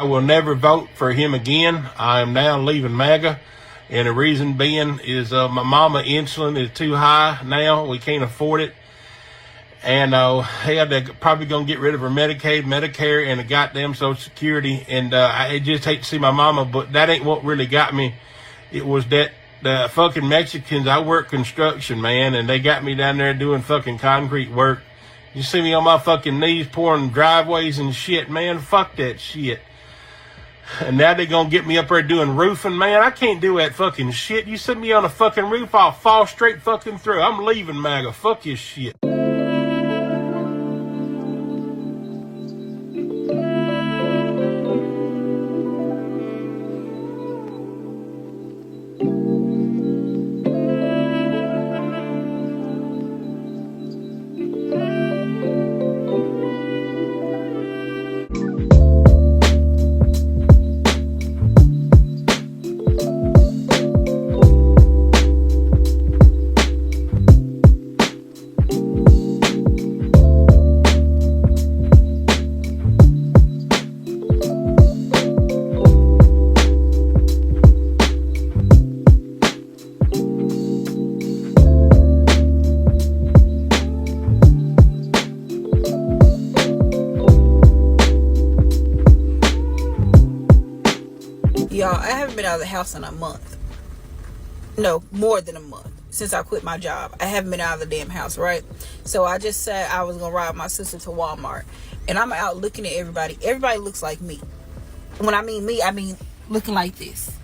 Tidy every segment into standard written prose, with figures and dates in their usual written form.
I will never vote for him again. I am now leaving MAGA. And the reason being is my mama insulin is too high now. We can't afford it. And hell, they're probably going to get rid of her Medicaid, Medicare, and the goddamn Social Security. And I just hate to see my mama, but that ain't what really got me. It was that the fucking Mexicans, I work construction, man, and they got me down there doing fucking concrete work. You see me on my fucking knees pouring driveways and shit, man. Fuck that shit. And now they're going to get me up there doing roofing, man. I can't do that fucking shit. You set me on a fucking roof, I'll fall straight fucking through. I'm leaving MAGA. Fuck your shit. Y'all, I haven't been out of the house in a month. No, more than a month. Since I quit my job. I haven't been out of the damn house, right? So I just said I was going to ride my sister to Walmart. And I'm out looking at everybody. Everybody looks like me. When I mean me, I mean looking like this.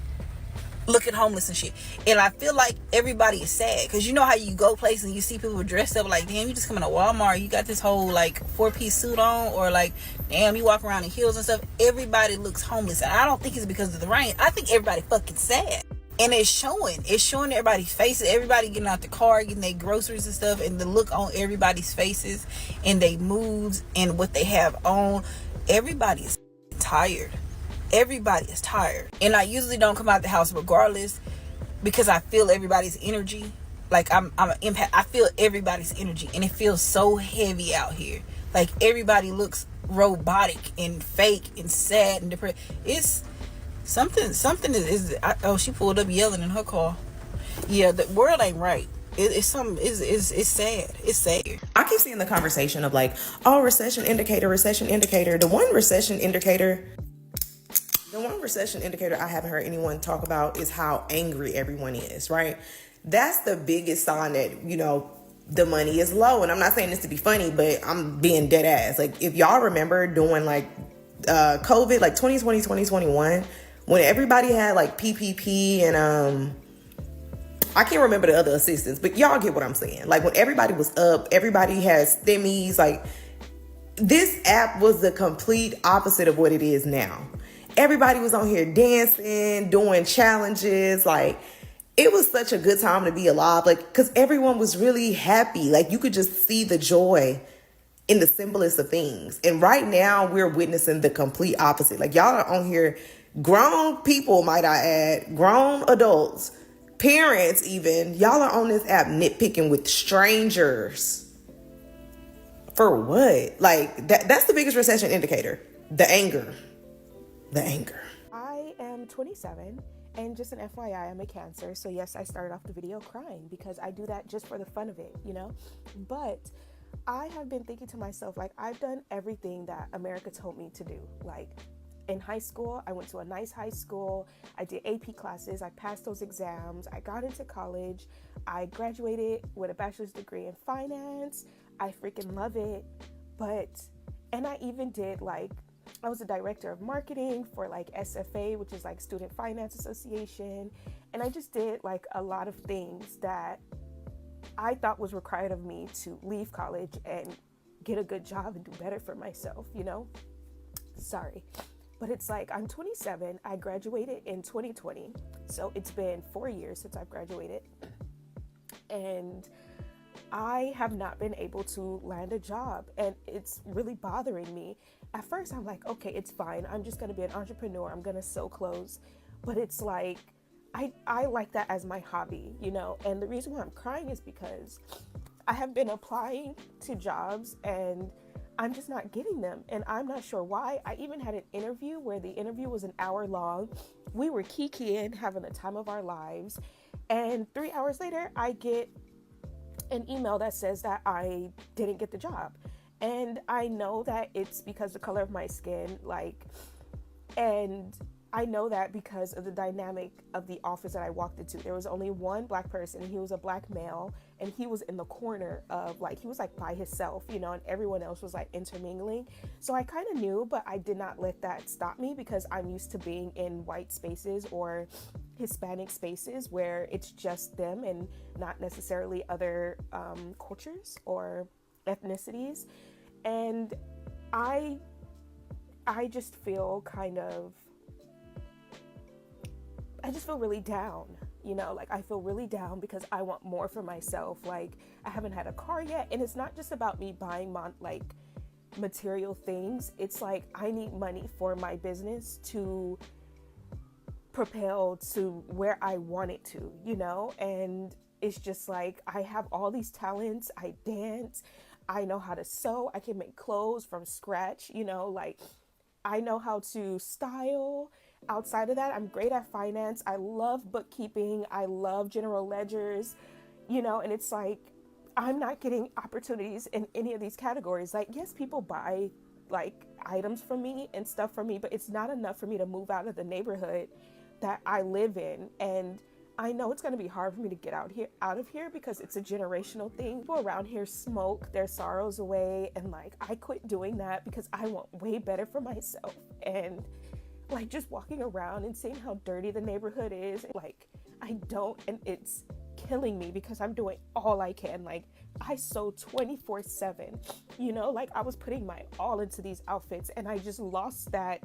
Looking homeless and shit. And I feel like everybody is sad. Because you know how you go places and you see people dressed up like, damn, you just coming to Walmart. You got this whole like 4-piece suit on. Or like, damn, you walk around in heels and stuff. Everybody looks homeless. And I don't think it's because of the rain. I think everybody fucking sad. And it's showing. It's showing everybody's faces. Everybody getting out the car, getting their groceries and stuff. And the look on everybody's faces. And their moods. And what they have on. Everybody is tired. Everybody is tired. And I usually don't come out the house regardless. Because I feel everybody's energy. Like I'm an impact. I feel everybody's energy. And it feels so heavy out here. Like everybody looks robotic and fake and sad and depressed. It's something oh, she pulled up yelling in her car. Yeah, the world ain't right. It's something. It's sad. It's sad. I keep seeing the conversation of like, oh, recession indicator. The one recession indicator I haven't heard anyone talk about is how angry everyone is, right? That's the biggest sign that, you know, the money is low. And I'm not saying this to be funny, but I'm being dead ass. Like, if y'all remember doing like COVID, like 2020, 2021, when everybody had like PPP and I can't remember the other assistance, but y'all get what I'm saying. Like when everybody was up, everybody had stimmies, like this app was the complete opposite of what it is now. Everybody was on here dancing, doing challenges. Like it was such a good time to be alive. Like, cause everyone was really happy. Like you could just see the joy in the simplest of things. And right now we're witnessing the complete opposite. Like y'all are on here, grown people, might I add, grown adults, parents even, y'all are on this app nitpicking with strangers. For what? Like that's the biggest recession indicator. The anger. I am 27 and just an FYI, I'm a Cancer. So yes, I started off the video crying because I do that just for the fun of it, you know? But I have been thinking to myself, like I've done everything that America told me to do. Like in high school, I went to a nice high school. I did AP classes. I passed those exams. I got into college. I graduated with a bachelor's degree in finance. I freaking love it. And I even did I was a director of marketing for SFA, which is Student Finance Association. And I just did a lot of things that I thought was required of me to leave college and get a good job and do better for myself, you know? Sorry. But it's I'm 27. I graduated in 2020. So it's been 4 years since I've graduated. And I have not been able to land a job. And it's really bothering me. At first, I'm like, okay, it's fine. I'm just going to be an entrepreneur. I'm going to sew clothes. But it's I like that as my hobby, you know? And the reason why I'm crying is because I have been applying to jobs and I'm just not getting them. And I'm not sure why. I even had an interview where the interview was an hour long. We were kikiing, having the time of our lives. And 3 hours later, I get an email that says that I didn't get the job. And I know that it's because the color of my skin, and I know that because of the dynamic of the office that I walked into. There was only one black person, and he was a black male, and he was in the corner of, he was by himself, and everyone else was intermingling. So I kind of knew, but I did not let that stop me, because I'm used to being in white spaces or Hispanic spaces where it's just them and not necessarily other cultures or ethnicities. And I just feel I just feel really down, I feel really down because I want more for myself. I haven't had a car yet, and it's not just about me buying material things. It's I need money for my business to propel to where I want it to, and it's just I have all these talents. I dance, I know how to sew, I can make clothes from scratch, I know how to style. Outside of that, I'm great at finance. I love bookkeeping. I love general ledgers, and it's I'm not getting opportunities in any of these categories. Yes, people buy items from me and stuff from me, but it's not enough for me to move out of the neighborhood that I live in. And I know it's going to be hard for me to get out of here because it's a generational thing. People around here smoke their sorrows away, and I quit doing that because I want way better for myself. And just walking around and seeing how dirty the neighborhood is, and it's killing me because I'm doing all I can. I sew 24/7, I was putting my all into these outfits, and I just lost that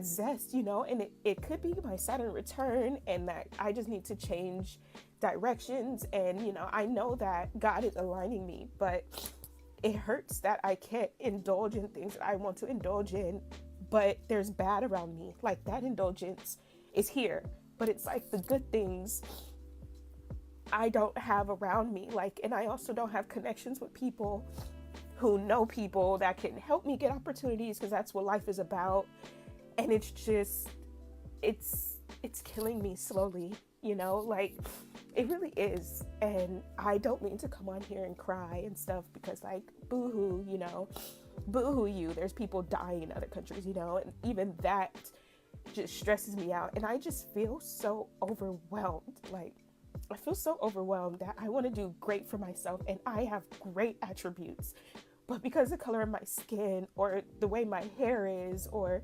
zest, and it could be my Saturn return, and that I just need to change directions. And, I know that God is aligning me, but it hurts that I can't indulge in things that I want to indulge in. But there's bad around me. That indulgence is here, but it's the good things I don't have around me. And I also don't have connections with people who know people that can help me get opportunities, because that's what life is about. And it's just, it's killing me slowly, it really is. And I don't mean to come on here and cry and stuff, because boo-hoo, boo-hoo you, there's people dying in other countries, and even that just stresses me out. And I just feel so overwhelmed. I feel so overwhelmed that I want to do great for myself, and I have great attributes, but because the color of my skin or the way my hair is, or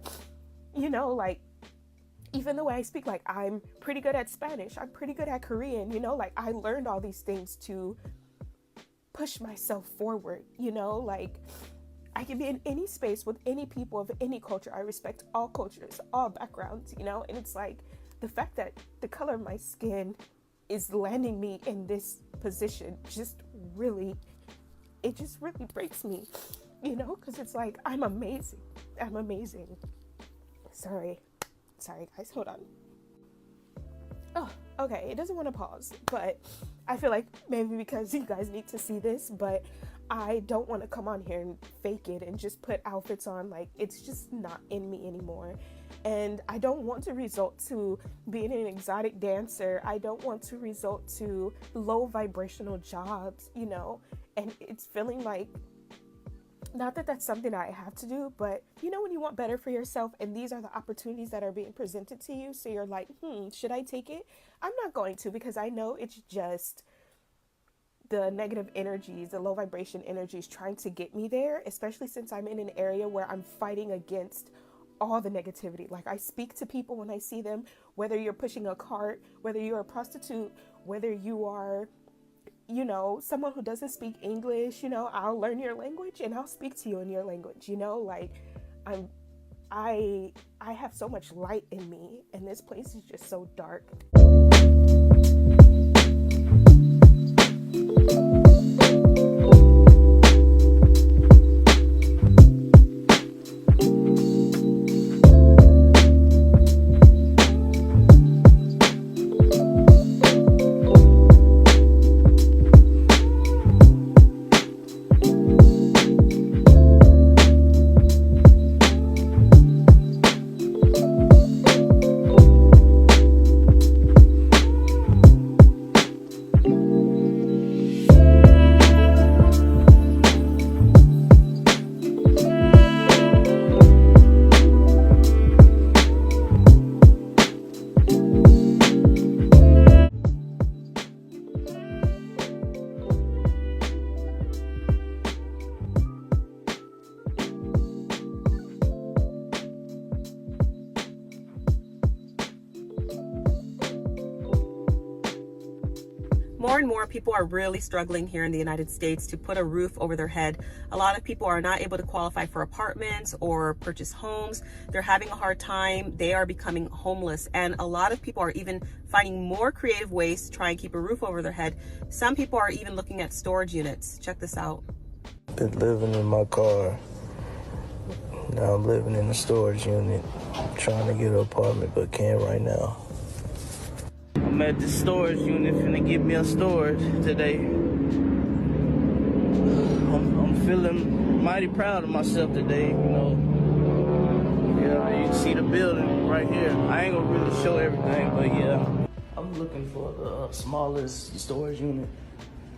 even the way I speak, I'm pretty good at Spanish, I'm pretty good at Korean, I learned all these things to push myself forward, I can be in any space with any people of any culture. I respect all cultures, all backgrounds, and it's the fact that the color of my skin is landing me in this position just really breaks me, because it's I'm amazing. Sorry guys, hold on. Oh, okay, it doesn't want to pause, but I feel maybe because you guys need to see this, but I don't want to come on here and fake it and just put outfits on. It's just not in me anymore. And I don't want to result to being an exotic dancer. I don't want to result to low vibrational jobs, and it's feeling not that that's something that I have to do, but when you want better for yourself and these are the opportunities that are being presented to you, so you're should I take it? I'm not going to, because I know it's just the negative energies, the low vibration energies trying to get me there, especially since I'm in an area where I'm fighting against all the negativity. I speak to people when I see them, whether you're pushing a cart, whether you're a prostitute, whether you are, someone who doesn't speak English, I'll learn your language and I'll speak to you in your language, I have so much light in me, and this place is just so dark. More and more people are really struggling here in the United States to put a roof over their head. A lot of people are not able to qualify for apartments or purchase homes. They're having a hard time. They are becoming homeless. And a lot of people are even finding more creative ways to try and keep a roof over their head. Some people are even looking at storage units. Check this out. Been living in my car. Now I'm living in a storage unit. Trying to get an apartment, but can't right now. I'm at the storage unit, finna get me a storage today. I'm feeling mighty proud of myself today, you know. Yeah, you can see the building right here. I ain't gonna really show everything, but yeah. I'm looking for the smallest storage unit.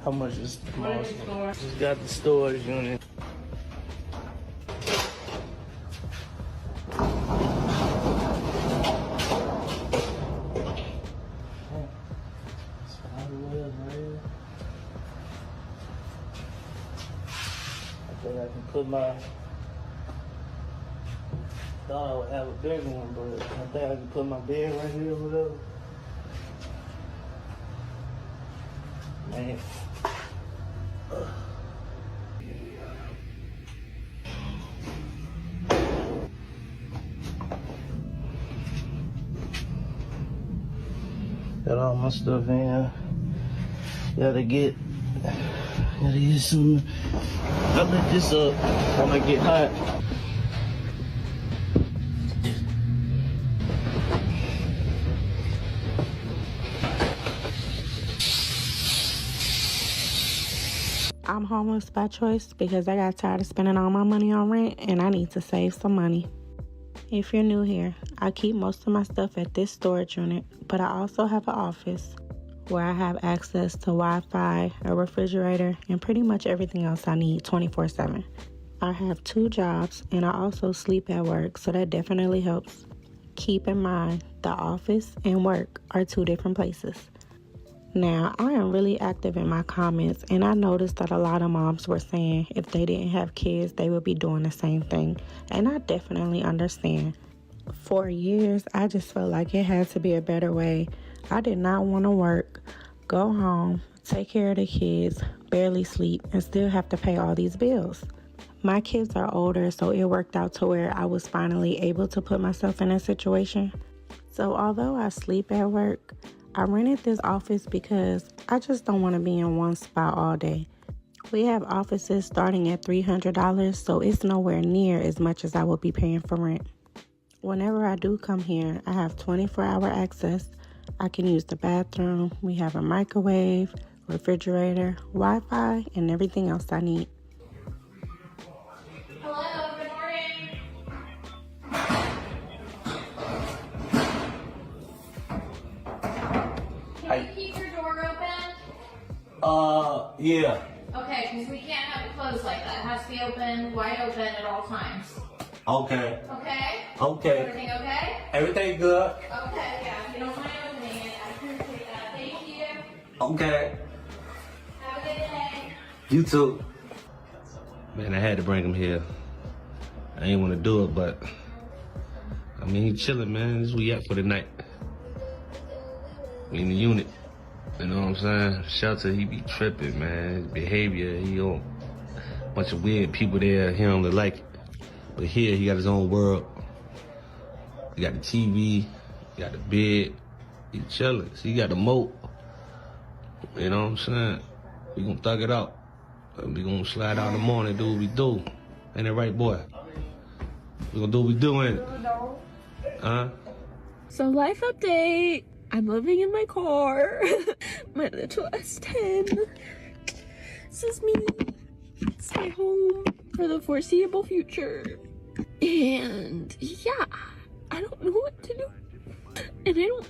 How much is the smallest one? Just got the storage unit. I think I can put my, thought I would have a bigger one, but I think I can put my bed right here or whatever. Man. Got all my stuff in here. Gotta get some. I let this up when I get hot. I'm homeless by choice because I got tired of spending all my money on rent and I need to save some money. If you're new here, I keep most of my stuff at this storage unit, but I also have an office where I have access to Wi-Fi, a refrigerator, and pretty much everything else I need 24/7. I have 2 jobs and I also sleep at work, so that definitely helps. Keep in mind, the office and work are 2 different places. Now, I am really active in my comments, and I noticed that a lot of moms were saying if they didn't have kids, they would be doing the same thing, and I definitely understand. For years, I just felt like it had to be a better way. I did not want to work, go home, take care of the kids, barely sleep, and still have to pay all these bills. My kids are older, so it worked out to where I was finally able to put myself in a situation. So although I sleep at work, I rented this office because I just don't want to be in one spot all day. We have offices starting at $300, so it's nowhere near as much as I would be paying for rent. Whenever I do come here, I have 24-hour access. I can use the bathroom. We have a microwave, refrigerator, Wi-Fi, and everything else I need. Hello, good morning. Can you keep your door open? Yeah. Okay, because we can't have it closed like that. It has to be open, wide open at all times. Okay. Okay? Okay. Everything okay? Everything good? Okay, yeah. If you don't mind opening it, I appreciate that. Thank you. Okay. Have a good day. You too. Man, I had to bring him here. I ain't want to do it, but I mean, he chilling, man. This is where we at for the night. We in the unit. You know what I'm saying? Shelter, he be tripping, man. His behavior, he on a bunch of weird people there. He don't really like it. But here, he got his own world. He got the TV, he got the bed. He chilling. So he got the moat. You know what I'm saying? We gonna thug it out. We gonna slide out in the morning, do what we do. Ain't that right, boy? We gonna do what we do, ain't it? Huh? So life update. I'm living in my car. My little S10. This is me. It's my home for the foreseeable future. And yeah, I don't know what to do. And I don't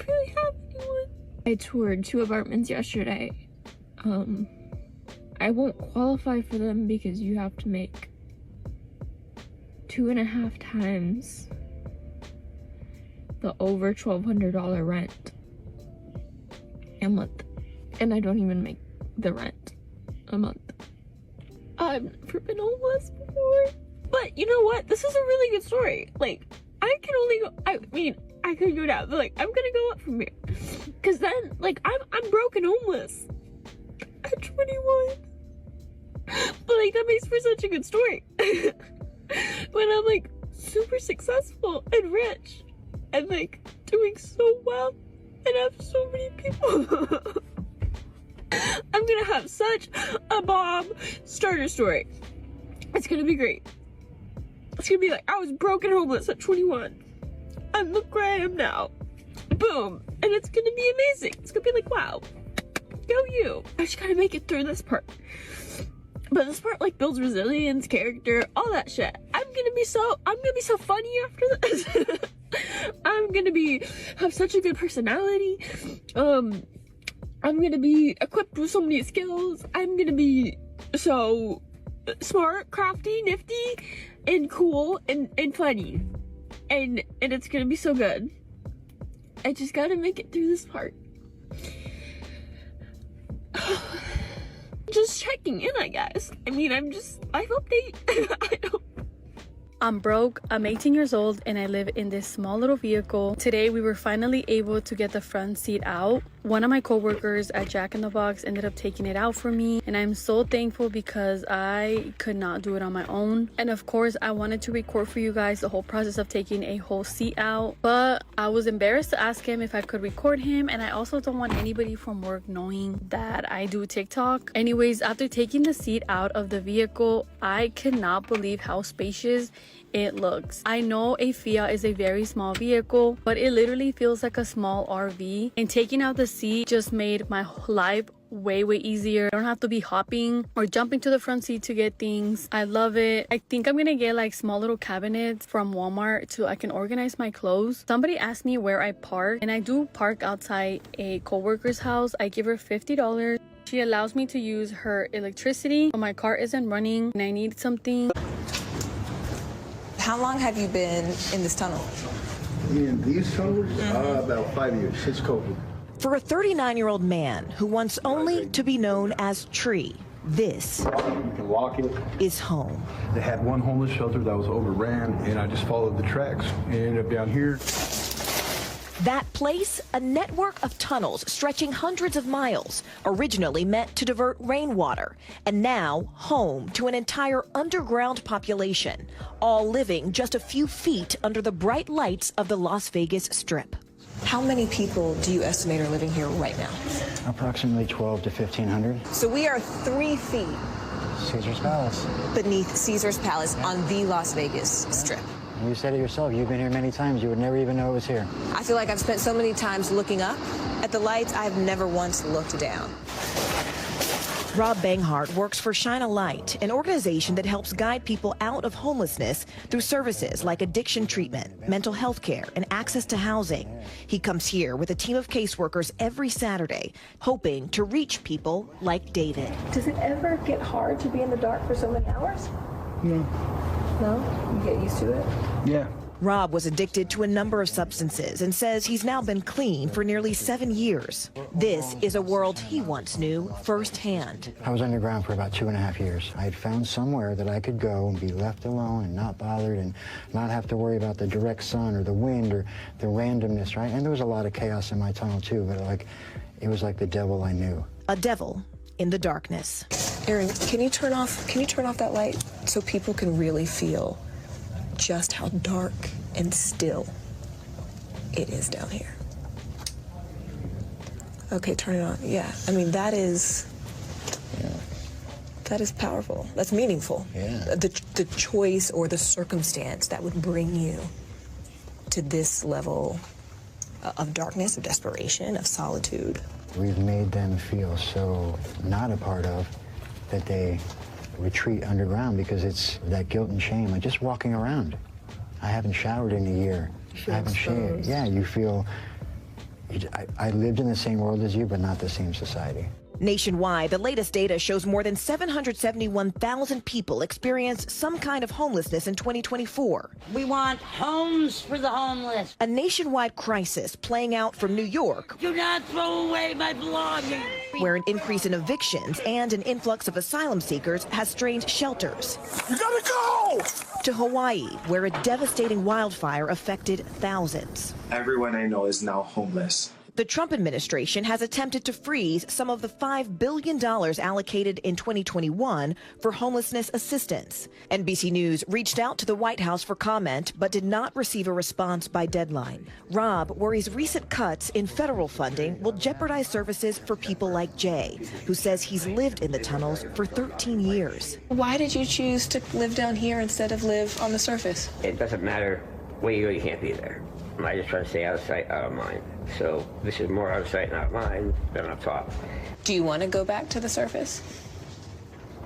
really have anyone. I toured 2 apartments yesterday. I won't qualify for them because you have to make 2.5 times the over $1,200 rent a month. And I don't even make the rent a month. I've never been homeless before. But you know what? This is a really good story. Like, I can only go, I mean, I could go down. But like, I'm gonna go up from here. Cause then, like, I'm broke and homeless at 21. But like, that makes for such a good story. When I'm like super successful and rich and like doing so well and have so many people. I'm gonna have such a bomb starter story. It's gonna be great. It's gonna be like, I was broke and homeless at 21. And look where I am now. Boom. And it's gonna be amazing. It's gonna be like, wow. Go you. I just gotta make it through this part. But this part like builds resilience, character, all that shit. I'm gonna be so funny after this. I'm gonna have such a good personality. I'm gonna be equipped with so many skills. I'm gonna be so smart, crafty, nifty, and cool and funny. And it's gonna be so good. I just gotta make it through this part. Just checking in, I guess. I mean, life update. I don't. I'm broke, I'm 18 years old, and I live in this small little vehicle. Today, we were finally able to get the front seat out. One of my coworkers at Jack in the Box ended up taking it out for me, and I'm so thankful because I could not do it on my own. And of course, I wanted to record for you guys the whole process of taking a whole seat out, but I was embarrassed to ask him if I could record him, and I also don't want anybody from work knowing that I do TikTok. Anyways, after taking the seat out of the vehicle, I cannot believe how spacious it looks. I know a Fiat is a very small vehicle, but it literally feels like a small RV, and taking out the seat just made my life way easier. I don't have to be hopping or jumping to the front seat to get things. I love it. I think I'm gonna get like small little cabinets from Walmart so I can organize my clothes. Somebody asked me where I park, and I do park outside a coworker's house. I give her $50. She allows me to use her electricity, but my car isn't running and I need something. How long have you been in this tunnel? In these tunnels? About 5 years, since COVID. For a 39-year-old man who wants only to be known as Tree, this is home. They had one homeless shelter that was overran, and I just followed the tracks and ended up down here. That place, a network of tunnels stretching hundreds of miles, originally meant to divert rainwater, and now home to an entire underground population, all living just a few feet under the bright lights of the Las Vegas Strip. How many people do you estimate are living here right now? Approximately 12 to 1,500. So we are 3 feet Caesar's Palace. beneath Caesar's Palace on the Las Vegas Strip. You said it yourself. You've been here many times. You would never even know it was here. I feel like I've spent so many times looking up at the lights, I've never once looked down. Rob Banghart works for Shine a Light, an organization that helps guide people out of homelessness through services like addiction treatment, mental health care, and access to housing. He comes here with a team of caseworkers every Saturday, hoping to reach people like David. Does it ever get hard to be in the dark for so many hours? No. No? You get used to it? Yeah. Rob was addicted to a number of substances and says he's now been clean for nearly 7 years. This is a world he once knew firsthand. I was underground for about 2.5 years. I had found somewhere that I could go and be left alone and not bothered and not have to worry about the direct sun or the wind or the randomness, right? And there was a lot of chaos in my tunnel too, but it was like the devil I knew. A devil in the darkness. Aaron, can you turn off that light so people can really feel just how dark and still it is down here? Okay, turn it on. Yeah, I mean, that is powerful. That's meaningful. Yeah. The choice or the circumstance that would bring you to this level of darkness, of desperation, of solitude. We've made them feel so not a part of that they retreat underground because it's that guilt and shame. Like just walking around. I haven't showered in a year. I haven't shaved. Yeah, you feel, I lived in the same world as you, but not the same society. Nationwide, the latest data shows more than 771,000 people experienced some kind of homelessness in 2024. We want homes for the homeless. A nationwide crisis playing out from New York. Do not throw away my belongings. Where an increase in evictions and an influx of asylum seekers has strained shelters. You gotta go! to Hawaii, where a devastating wildfire affected thousands. Everyone I know is now homeless. The Trump administration has attempted to freeze some of the $5 billion allocated in 2021 for homelessness assistance. NBC News reached out to the White House for comment, but did not receive a response by deadline. Rob worries recent cuts in federal funding will jeopardize services for people like Jay, who says he's lived in the tunnels for 13 years. Why did you choose to live down here instead of live on the surface? It doesn't matter where you go, you can't be there. I just try to stay out of sight, out of mind. So this is more out of sight and out of mind than up top. Do you want to go back to the surface?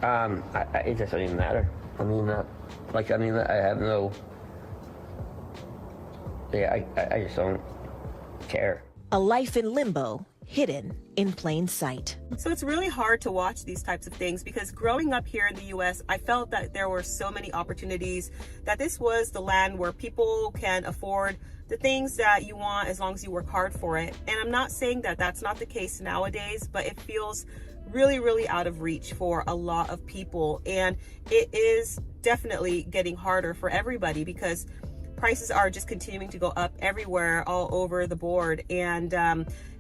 It doesn't even matter. I have no. Yeah, I just don't care. A life in limbo, hidden in plain sight. So it's really hard to watch these types of things because growing up here in the US, I felt that there were so many opportunities, that this was the land where people can afford the things that you want as long as you work hard for it. And I'm not saying that that's not the case nowadays, but it feels really, really out of reach for a lot of people. And it is definitely getting harder for everybody because prices are just continuing to go up everywhere, all over the board. And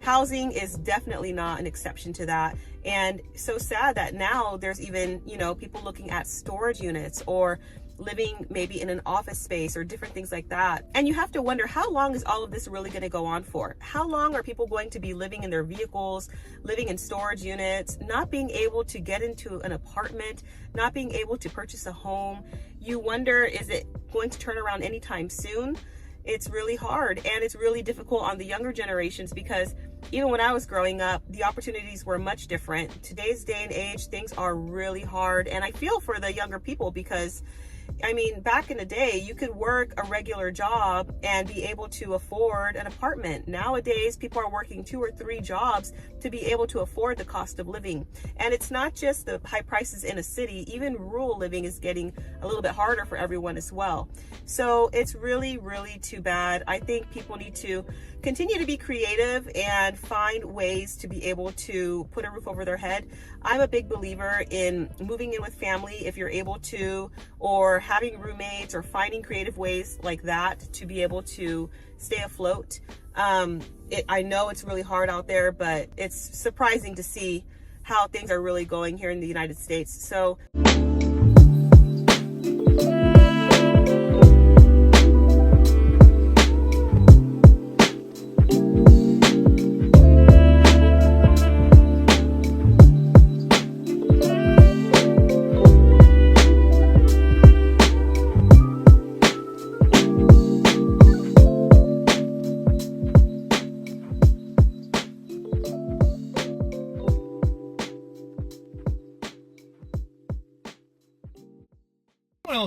housing is definitely not an exception to that. And so sad that now there's even, people looking at storage units or living maybe in an office space or different things like that. And you have to wonder, how long is all of this really going to go on for? How long are people going to be living in their vehicles, living in storage units, not being able to get into an apartment, not being able to purchase a home? You wonder, is it going to turn around anytime soon? It's really hard, and it's really difficult on the younger generations because even when I was growing up, the opportunities were much different. Today's day and age, things are really hard, and I feel for the younger people because back in the day, you could work a regular job and be able to afford an apartment. Nowadays, people are working 2 or 3 jobs to be able to afford the cost of living. And it's not just the high prices in a city, even rural living is getting a little bit harder for everyone as well. So it's really, really too bad. I think people need to continue to be creative and find ways to be able to put a roof over their head. I'm a big believer in moving in with family if you're able to, or having roommates, or finding creative ways like that to be able to stay afloat. I know it's really hard out there, but it's surprising to see how things are really going here in the United States. So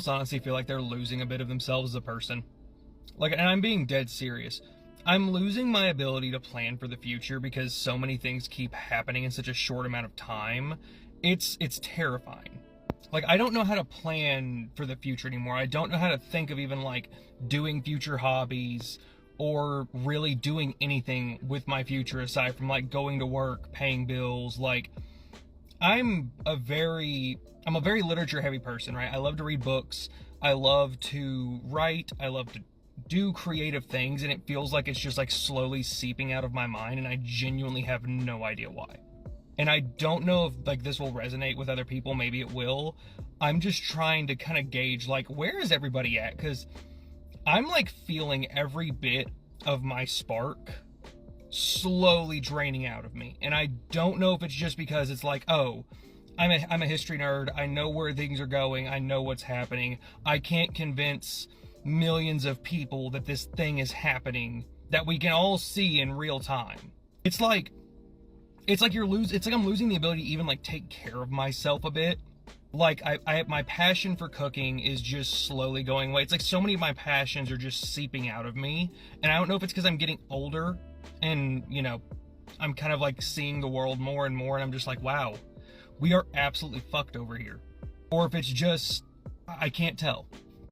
else honestly feel like they're losing a bit of themselves as a person. And I'm being dead serious. I'm losing my ability to plan for the future because so many things keep happening in such a short amount of time. It's terrifying. I don't know how to plan for the future anymore. I don't know how to think of even doing future hobbies or really doing anything with my future aside from going to work, paying bills. I'm a very literature heavy person, right? I love to read books. I love to write. I love to do creative things, and it feels like it's just slowly seeping out of my mind, and I genuinely have no idea why. And I don't know if this will resonate with other people. Maybe it will. I'm just trying to kind of gauge where is everybody at? Because I'm feeling every bit of my spark slowly draining out of me. And I don't know if it's just because it's oh, I'm a history nerd. I know where things are going. I know what's happening. I can't convince millions of people that this thing is happening that we can all see in real time. It's like I'm losing the ability to even take care of myself a bit. My passion for cooking is just slowly going away. It's so many of my passions are just seeping out of me. And I don't know if it's because I'm getting older and, I'm kind of seeing the world more and more, and I'm just wow, we are absolutely fucked over here. Or if it's just, I can't tell.